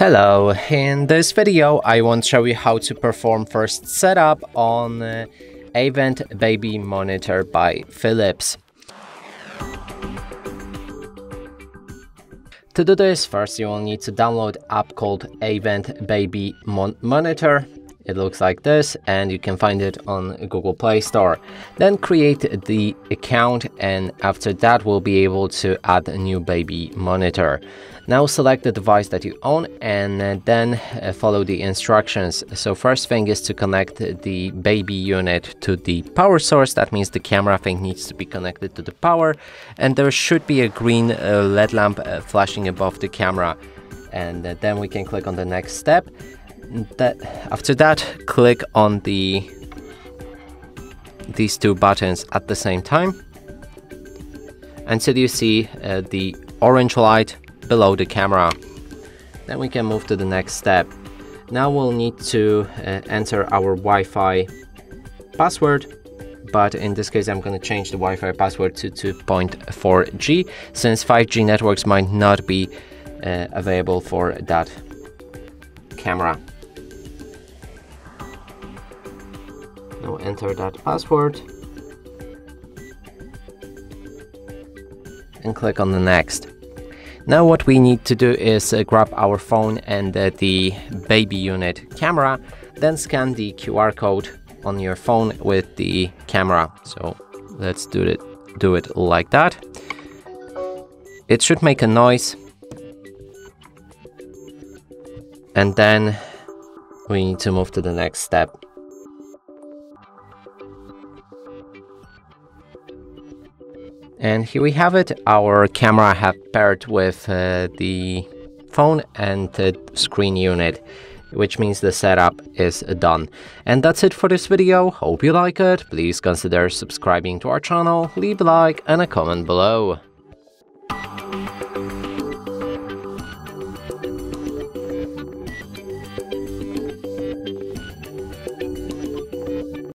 Hello, in this video I want to show you how to perform first setup on Avent Baby Monitor by Philips. To do this, first you will need to download an app called Avent Baby Monitor. It looks like this and you can find it on Google Play Store. Then create the account and after that we'll be able to add a new baby monitor. Now select the device that you own and then follow the instructions. So first thing is to connect the baby unit to the power source. That means the camera thing needs to be connected to the power and there should be a green LED lamp flashing above the camera, and then we can click on the next step. After that, click on these two buttons at the same time until you see the orange light below the camera. Then we can move to the next step. Now we'll need to enter our Wi-Fi password, but in this case I'm going to change the Wi-Fi password to 2.4G since 5G networks might not be available for that camera. Now enter that password and click on the next. Now what we need to do is grab our phone and the baby unit camera, then scan the QR code on your phone with the camera. So let's do it like that. It should make a noise, and then we need to move to the next step. And here we have it. Our camera have paired with the phone and the screen unit, which means the setup is done. And that's it for this video. Hope you like it. Please consider subscribing to our channel, leave a like and a comment below.